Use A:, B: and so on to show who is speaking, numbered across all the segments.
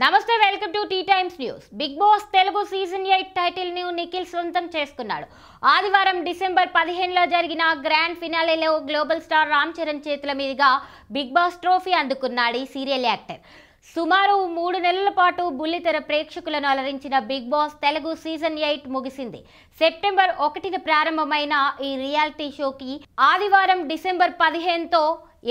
A: నమస్తే, welcome to T Times News. Bigg Boss Telugu season 8 title ని నిఖిల్ సొంతం చేసుకున్నాడు. ఆదివారం డిసెంబర్ 15లో జరిగిన గ్రాండ్ ఫినాలేలో గ్లోబల్ స్టార్ రామ్ చరణ్ చేతుల మీదుగా బిగ్ బాస్ ట్రోఫీ అందుకున్నాడు ఈ సీరియల్ యాక్టర్. సుమారు 3 నెలల పాటు బుల్లితెర ప్రేక్షకులను అలరించిన బిగ్ బాస్ తెలుగు సీజన్ 8 ముగిసింది. సెప్టెంబర్ 1న ప్రారంభమైన ఈ రియాలిటీ షోకి ఆదివారం డిసెంబర్ 15తో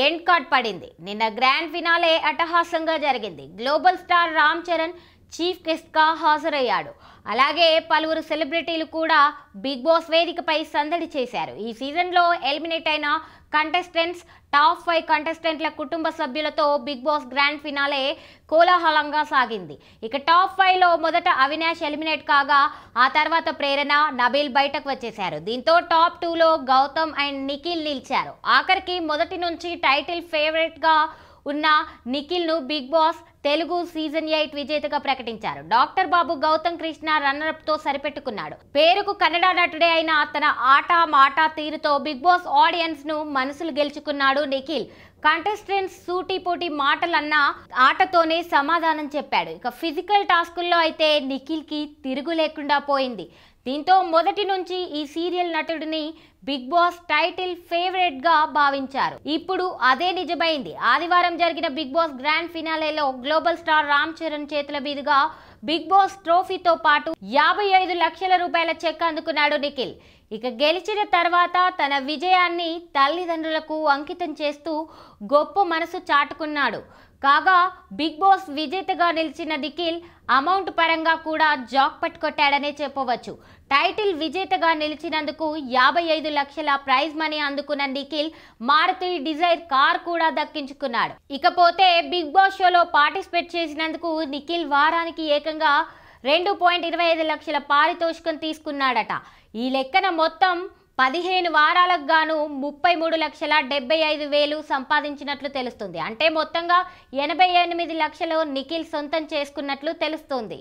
A: ఎండ్ కార్డ్ పడింది. నిన్న గ్రాండ్ ఫినాలే అట్టహాసంగా జరిగింది. Global star Ram Charan chief guest గా హాజరయ్యాడు. అలాగే పలువురు సెలబ్రిటీలు కూడా బిగ్ బాస్ వేదికపై సందడి చేశారు. ఈ సీజన్లో ఎలిమినేట్ అయిన కంటెస్టెంట్స్, టాప్ 5 కంటెస్టెంట్ల కుటుంబ సభ్యులతో బిగ్ బాస్ గ్రాండ్ ఫినాలే కోలాహలంగా సాగింది. ఇక టాప్ 5లో మొదట అవినాష్ ఎలిమినేట్ కాగా ఆ తర్వాత ప్రేరణ, నబీల్ బయటకు వచ్చేశారు. దీంతో టాప్ 2లో గౌతమ్ అండ్ నిఖిల్ నిలిచారు. ఆఖరికి మొదటి నుంచి టైటిల్ ఫేవరెట్ గా ఉన్న నిఖిల్ ను బిగ్ బాస్ తెలుగు సీజన్ 8 విజేతగా ప్రకటించారు. డాక్టర్ బాబు గౌతమ్ కృష్ణ రన్నరప్ తో సరిపెట్టుకున్నాడు. పేరుకు కన్నడ నటుడే అయిన తన ఆట మాట తీరుతో బిగ్ బాస్ ఆడియన్స్ ను మనసులు గెలుచుకున్నాడు నిఖిల్. కంటెస్టెంట్స్ సూటిపోటి మాటలన్న ఆటతోనే సమాధానం చెప్పాడు. ఇక ఫిజికల్ టాస్కుల్లో అయితే నిఖిల్ కి తిరుగు లేకుండా పోయింది. దీంతో మొదటి నుంచి ఈ సీరియల్ నటుడిని బిగ్ బాస్ టైటిల్ ఫేవరెట్ గా భావించారు. ఇప్పుడు అదే నిజమైంది. ఆదివారం జరిగిన బిగ్ బాస్ గ్రాండ్ ఫినాలేలో గ్లోబల్ స్టార్ రామ్ చరణ్ చేతుల మీదుగా బిగ్ బాస్ ట్రోఫీతో పాటు 55 లక్షల రూపాయల చెక్ అందుకున్నాడు నిఖిల్. ఇక గెలిచిన తర్వాత తన విజయాన్ని తల్లిదండ్రులకు అంకితం చేస్తూ గొప్ప మనసు చాటుకున్నాడు. కాగా బిగ్ బాస్ విజేతగా నిలిచిన నిఖిల్ అమౌంట్ పరంగా కూడా జాక్ పట్టుకొట్టాడనే చెప్పవచ్చు. టైటిల్ విజేతగా నిలిచినందుకు 55 లక్షల ప్రైజ్ మనీ అందుకున్న నిఖిల్ మారుతి డిజైర్ కార్ కూడా దక్కించుకున్నాడు. ఇకపోతే బిగ్ బాస్ షోలో పార్టిసిపేట్ చేసినందుకు నిఖిల్ వారానికి ఏకంగా 2.25 లక్షల పారితోషికం తీసుకున్నాడట. ఈ లెక్కన మొత్తం 15 వారాలకు గాను 33,75,000 సంపాదించినట్లు తెలుస్తుంది. అంటే మొత్తంగా 88 లక్షలు నిఖిల్ సొంతం చేసుకున్నట్లు తెలుస్తుంది.